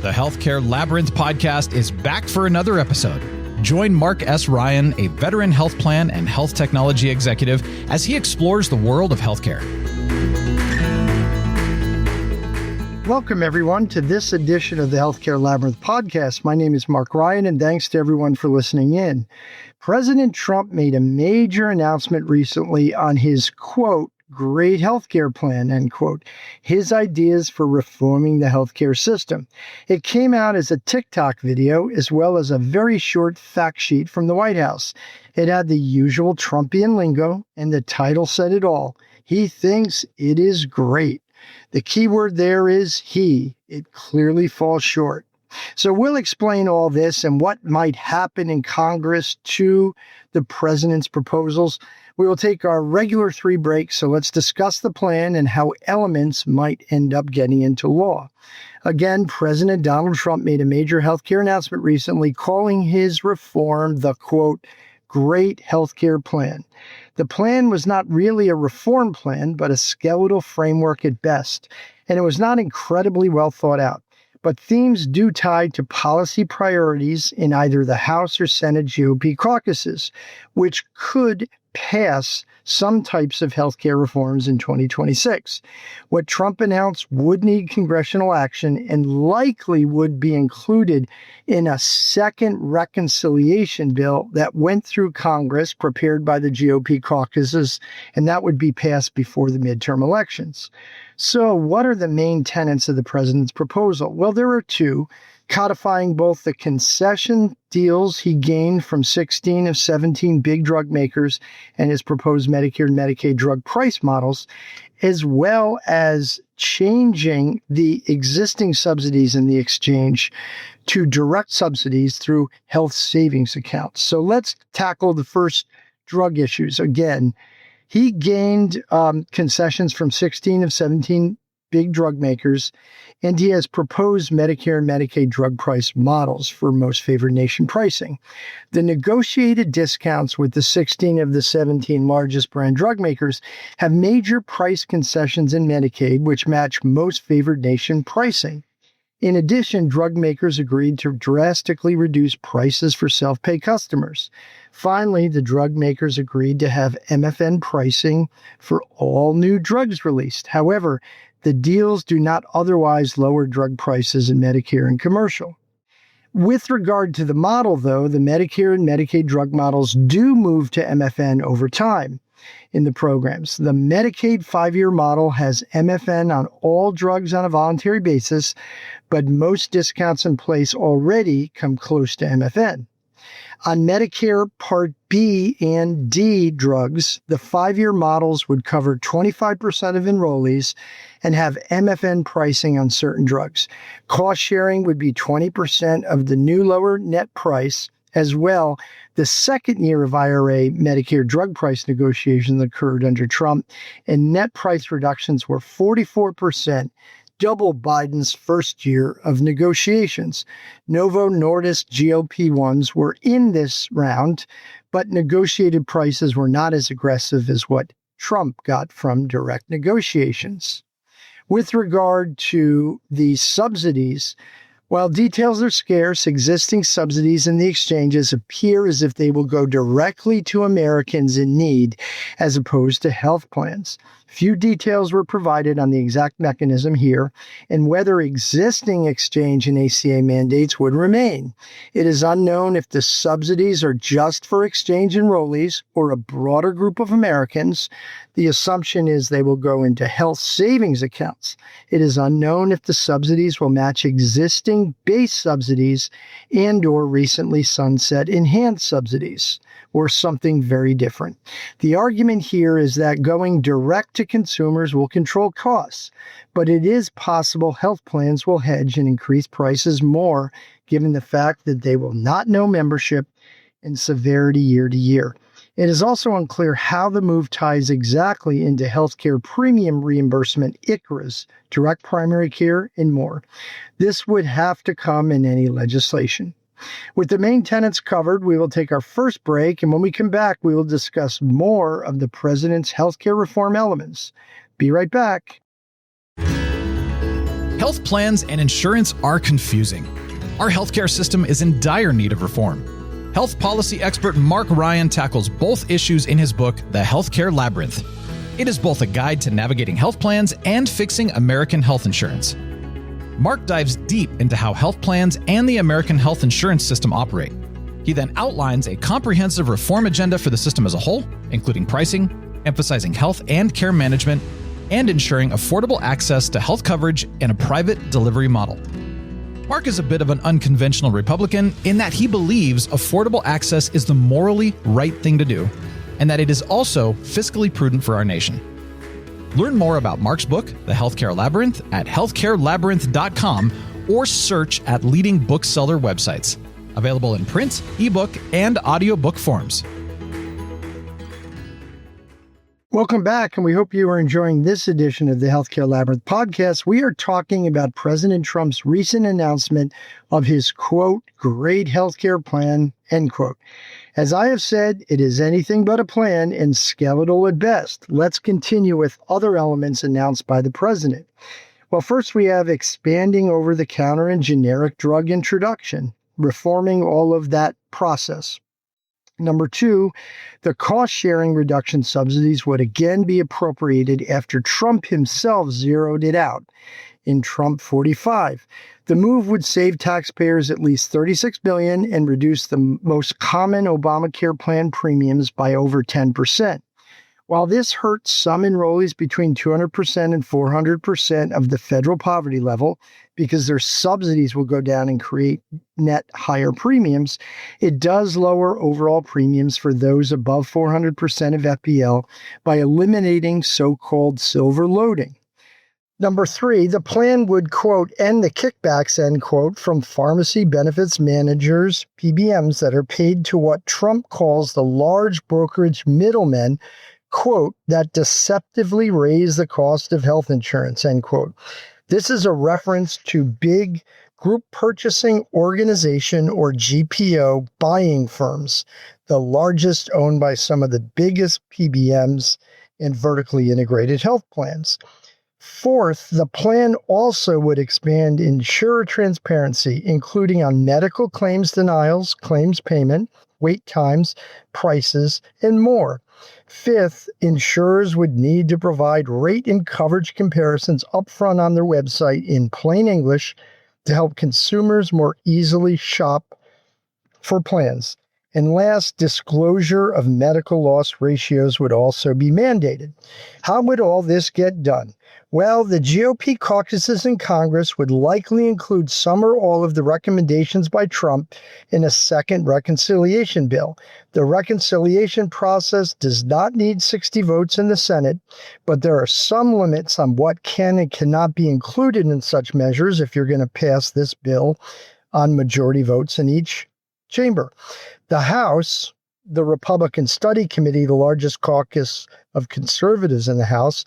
The Healthcare Labyrinth Podcast is back for another episode. Join Marc S. Ryan, a veteran health plan and health technology executive, as he explores the world of healthcare. Welcome, everyone, to this edition of the Healthcare Labyrinth Podcast. My name is Marc Ryan, and thanks to everyone for listening in. President Trump made a major announcement recently on his, quote, great healthcare plan, end quote, his ideas for reforming the healthcare system. It came out as a TikTok video as well as a very short fact sheet from the White House. It had the usual Trumpian lingo, and the title said it all. He thinks it is great. The key word there is he. It clearly falls short. So we'll explain all this and what might happen in Congress to the president's proposals. We will take our regular 3 breaks, so let's discuss the plan and how elements might end up getting into law. Again, President Donald Trump made a major healthcare announcement recently, calling his reform the, quote, great healthcare plan. The plan was not really a reform plan, but a skeletal framework at best, and it was not incredibly well thought out. But themes do tie to policy priorities in either the House or Senate GOP caucuses, which could pass some types of healthcare reforms in 2026. What Trump announced would need congressional action and likely would be included in a second reconciliation bill that went through Congress, prepared by the GOP caucuses, and that would be passed before the midterm elections. So what are the main tenets of the president's proposal? Well, there are 2. Codifying both the concession deals he gained from 16 of 17 big drug makers and his proposed Medicare and Medicaid drug price models, as well as changing the existing subsidies in the exchange to direct subsidies through health savings accounts. So let's tackle the first drug issues. Again, he gained concessions from 16 of 17 big drug makers, and he has proposed Medicare and Medicaid drug price models for most favored nation pricing. The negotiated discounts with the 16 of the 17 largest brand drug makers have major price concessions in Medicaid, which match most favored nation pricing. In addition, drug makers agreed to drastically reduce prices for self-pay customers. Finally, the drug makers agreed to have MFN pricing for all new drugs released. However, the deals do not otherwise lower drug prices in Medicare and commercial. With regard to the model, though, the Medicare and Medicaid drug models do move to MFN over time in the programs. The Medicaid 5-year model has MFN on all drugs on a voluntary basis, but most discounts in place already come close to MFN. On Medicare Part B and D drugs, the 5-year models would cover 25% of enrollees and have MFN pricing on certain drugs. Cost sharing would be 20% of the new lower net price. As well, the second year of IRA Medicare drug price negotiations occurred under Trump, and net price reductions were 44%, double Biden's first year of negotiations. Novo Nordisk GLP-1s were in this round, but negotiated prices were not as aggressive as what Trump got from direct negotiations. With regard to the subsidies, while details are scarce, existing subsidies in the exchanges appear as if they will go directly to Americans in need, as opposed to health plans. Few details were provided on the exact mechanism here and whether existing exchange and ACA mandates would remain. It is unknown if the subsidies are just for exchange enrollees or a broader group of Americans. The assumption is they will go into health savings accounts. It is unknown if the subsidies will match existing base subsidies and/or recently sunset enhanced subsidies, or something very different. The argument here is that going direct to consumers will control costs, but it is possible health plans will hedge and increase prices more, given the fact that they will not know membership and severity year to year. It is also unclear how the move ties exactly into healthcare premium reimbursement, ICHRAs, direct primary care, and more. This would have to come in any legislation. With the main tenets covered, we will take our first break, and when we come back, we will discuss more of the president's healthcare reform elements. Be right back. Health plans and insurance are confusing. Our healthcare system is in dire need of reform. Health policy expert Marc Ryan tackles both issues in his book, The Healthcare Labyrinth. It is both a guide to navigating health plans and fixing American health insurance. Marc dives deep into how health plans and the American health insurance system operate. He then outlines a comprehensive reform agenda for the system as a whole, including pricing, emphasizing health and care management, and ensuring affordable access to health coverage in a private delivery model. Marc is a bit of an unconventional Republican in that he believes affordable access is the morally right thing to do, and that it is also fiscally prudent for our nation. Learn more about Marc's book, The Healthcare Labyrinth, at healthcarelabyrinth.com or search at leading bookseller websites. Available in print, ebook, and audiobook forms. Welcome back, and we hope you are enjoying this edition of the Healthcare Labyrinth Podcast. We are talking about President Trump's recent announcement of his, quote, great healthcare plan, end quote. As I have said, it is anything but a plan and skeletal at best. Let's continue with other elements announced by the president. Well, first we have expanding over-the-counter and generic drug introduction, reforming all of that process. Number two, the cost-sharing reduction subsidies would again be appropriated after Trump himself zeroed it out in Trump 45. The move would save taxpayers at least $36 billion and reduce the most common Obamacare plan premiums by over 10%. While this hurts some enrollees between 200% and 400% of the federal poverty level because their subsidies will go down and create net higher premiums, it does lower overall premiums for those above 400% of FPL by eliminating so-called silver loading. Number three, the plan would, quote, end the kickbacks, end quote, from pharmacy benefits managers, PBMs, that are paid to what Trump calls the large brokerage middlemen, quote, that deceptively raise the cost of health insurance, end quote. This is a reference to big group purchasing organization, or GPO, buying firms, the largest owned by some of the biggest PBMs and vertically integrated health plans. Fourth, the plan also would expand insurer transparency, including on medical claims denials, claims payment, wait times, prices, and more. Fifth, insurers would need to provide rate and coverage comparisons upfront on their website in plain English to help consumers more easily shop for plans. And last, disclosure of medical loss ratios would also be mandated. How would all this get done? Well, the GOP caucuses in Congress would likely include some or all of the recommendations by Trump in a second reconciliation bill. The reconciliation process does not need 60 votes in the Senate, but there are some limits on what can and cannot be included in such measures if you're going to pass this bill on majority votes in each chamber. The House, the Republican Study Committee, the largest caucus of conservatives in the House,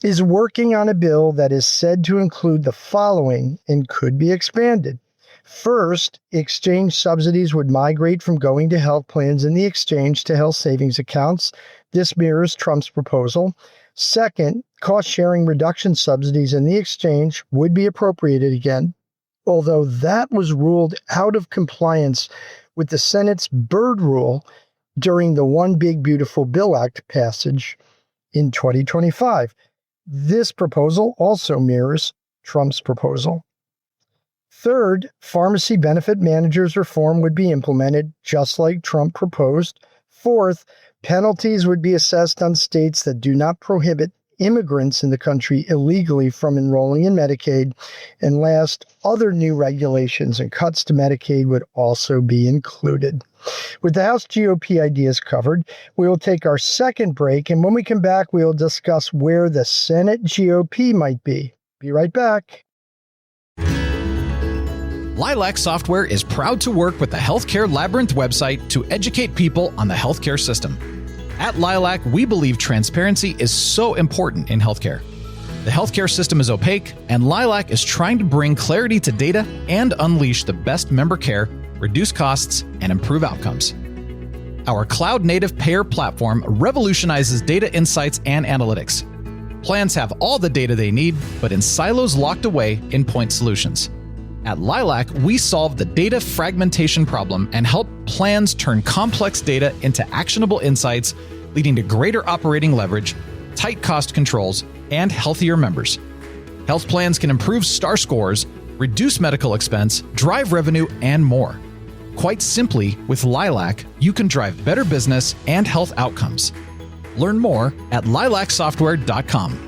is working on a bill that is said to include the following and could be expanded. First, exchange subsidies would migrate from going to health plans in the exchange to health savings accounts. This mirrors Trump's proposal. Second, cost-sharing reduction subsidies in the exchange would be appropriated again, although that was ruled out of compliance with the Senate's Byrd Rule during the One Big Beautiful Bill Act passage in 2025. This proposal also mirrors Trump's proposal. Third, pharmacy benefit managers reform would be implemented just like Trump proposed. Fourth, penalties would be assessed on states that do not prohibit immigrants in the country illegally from enrolling in Medicaid. And last, other new regulations and cuts to Medicaid would also be included. With the House GOP ideas covered, we will take our second break, and when we come back, we will discuss where the Senate GOP might be. Be right back. Lilac Software is proud to work with the Healthcare Labyrinth website to educate people on the healthcare system. At Lilac, we believe transparency is so important in healthcare. The healthcare system is opaque, and Lilac is trying to bring clarity to data and unleash the best member care, reduce costs, and improve outcomes. Our cloud-native payer platform revolutionizes data insights and analytics. Plans have all the data they need, but in silos locked away in point solutions. At Lilac, we solve the data fragmentation problem and help plans turn complex data into actionable insights, leading to greater operating leverage, tight cost controls, and healthier members. Health plans can improve STAR scores, reduce medical expense, drive revenue, and more. Quite simply, with Lilac, you can drive better business and health outcomes. Learn more at lilacsoftware.com.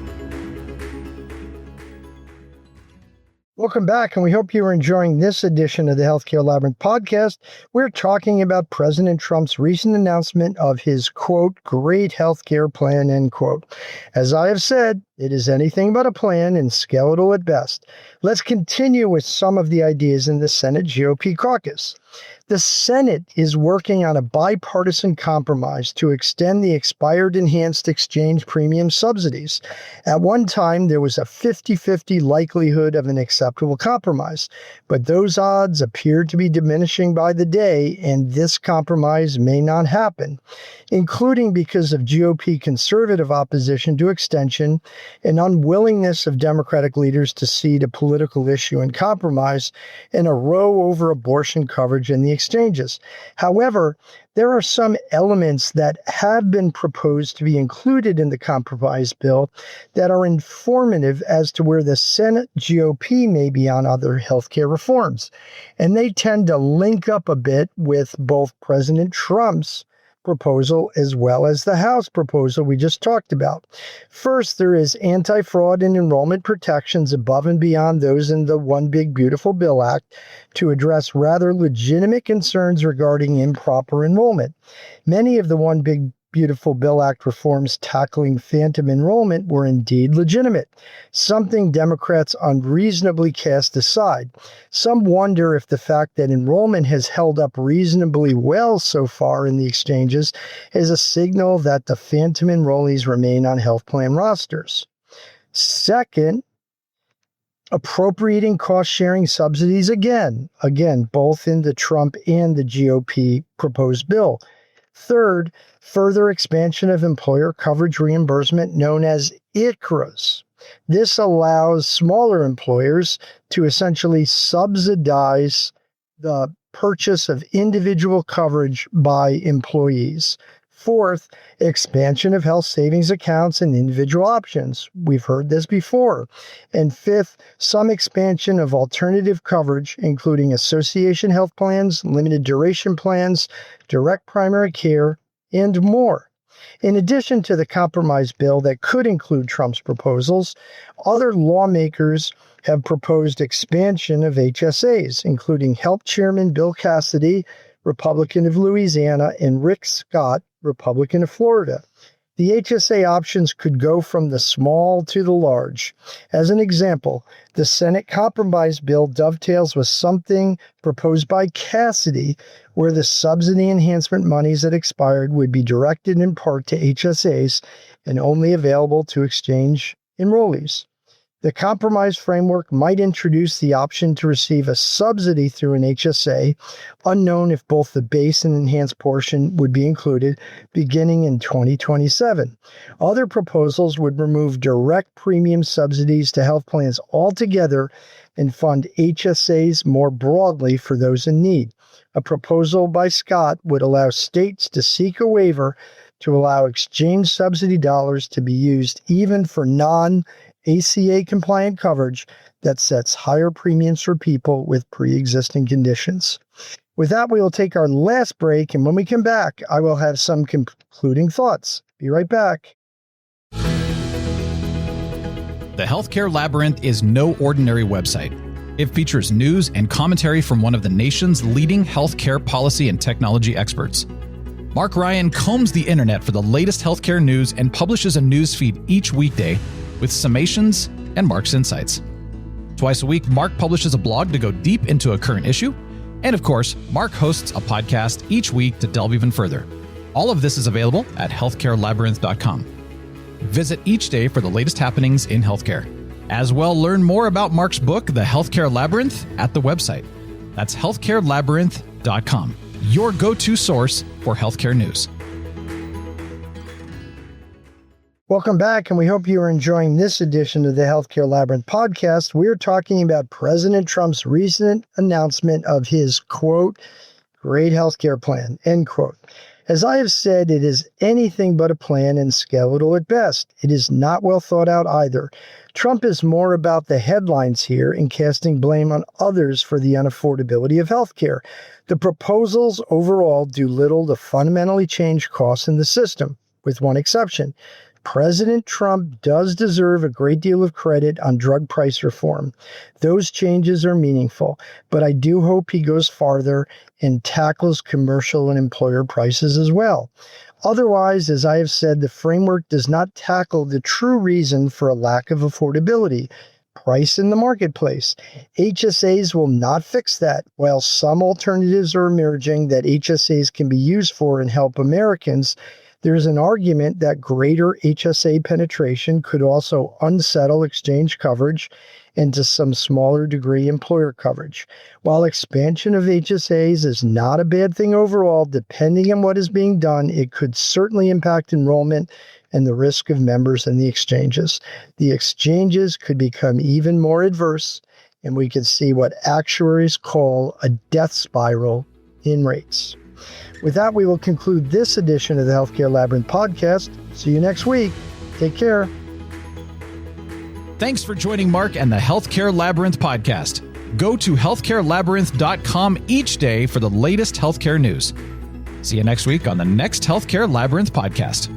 Welcome back, and we hope you are enjoying this edition of the Healthcare Labyrinth Podcast. We're talking about President Trump's recent announcement of his, quote, great healthcare plan, end quote. As I have said, it is anything but a plan and skeletal at best. Let's continue with some of the ideas in the Senate GOP caucus. The Senate is working on a bipartisan compromise to extend the expired enhanced exchange premium subsidies. At one time, there was a 50-50 likelihood of an acceptable compromise, but those odds appear to be diminishing by the day, and this compromise may not happen, including because of GOP conservative opposition to extension and unwillingness of Democratic leaders to cede a political issue and compromise, and a row over abortion coverage in the exchanges. However, there are some elements that have been proposed to be included in the compromise bill that are informative as to where the Senate GOP may be on other healthcare reforms. And they tend to link up a bit with both President Trump's proposal as well as the House proposal we just talked about. First, there is anti-fraud and enrollment protections above and beyond those in the One Big Beautiful Bill Act to address rather legitimate concerns regarding improper enrollment. Many of the One Big Beautiful Bill Act reforms tackling phantom enrollment were indeed legitimate, something Democrats unreasonably cast aside. Some wonder if the fact that enrollment has held up reasonably well so far in the exchanges is a signal that the phantom enrollees remain on health plan rosters. Second, appropriating cost-sharing subsidies again, both in the Trump and the GOP proposed bill. Third, further expansion of employer coverage reimbursement known as ICHRAs. This allows smaller employers to essentially subsidize the purchase of individual coverage by employees. Fourth, expansion of health savings accounts and individual options. We've heard this before. And fifth, some expansion of alternative coverage, including association health plans, limited duration plans, direct primary care, and more. In addition to the compromise bill that could include Trump's proposals, other lawmakers have proposed expansion of HSAs, including Health Chairman Bill Cassidy, Republican of Louisiana, and Rick Scott, Republican of Florida. The HSA options could go from the small to the large. As an example, the Senate compromise bill dovetails with something proposed by Cassidy, where the subsidy enhancement monies that expired would be directed in part to HSAs and only available to exchange enrollees. The compromise framework might introduce the option to receive a subsidy through an HSA, unknown if both the base and enhanced portion would be included, beginning in 2027. Other proposals would remove direct premium subsidies to health plans altogether and fund HSAs more broadly for those in need. A proposal by Scott would allow states to seek a waiver to allow exchange subsidy dollars to be used even for non-ACA compliant coverage that sets higher premiums for people with pre-existing conditions. With that, we will take our last break, and when we come back, I will have some concluding thoughts. Be right back. The Healthcare Labyrinth is no ordinary website. It features news and commentary from one of the nation's leading healthcare policy and technology experts. Marc Ryan combs the internet for the latest healthcare news and publishes a news feed each weekday with summations and Marc's insights. Twice a week, Marc publishes a blog to go deep into a current issue. And of course, Marc hosts a podcast each week to delve even further. All of this is available at healthcarelabyrinth.com. Visit each day for the latest happenings in healthcare. As well, learn more about Marc's book, The Healthcare Labyrinth, at the website. That's healthcarelabyrinth.com, your go-to source for healthcare news. Welcome back, and we hope you are enjoying this edition of the Healthcare Labyrinth Podcast. We're talking about President Trump's recent announcement of his, quote, great healthcare plan, end quote. As I have said, it is anything but a plan and skeletal at best. It is not well thought out either. Trump is more about the headlines here and casting blame on others for the unaffordability of healthcare. The proposals overall do little to fundamentally change costs in the system, with one exception. President Trump does deserve a great deal of credit on drug price reform. Those changes are meaningful, but I do hope he goes farther and tackles commercial and employer prices as well. Otherwise, as I have said, the framework does not tackle the true reason for a lack of affordability: price in the marketplace. HSAs will not fix that. While some alternatives are emerging that HSAs can be used for and help Americans, there is an argument that greater HSA penetration could also unsettle exchange coverage and to some smaller degree employer coverage. While expansion of HSAs is not a bad thing overall, depending on what is being done, it could certainly impact enrollment and the risk of members in the exchanges. The exchanges could become even more adverse, and we could see what actuaries call a death spiral in rates. With that, we will conclude this edition of the Healthcare Labyrinth Podcast. See you next week. Take care. Thanks for joining Mark and the Healthcare Labyrinth Podcast. Go to healthcarelabyrinth.com each day for the latest healthcare news. See you next week on the next Healthcare Labyrinth Podcast.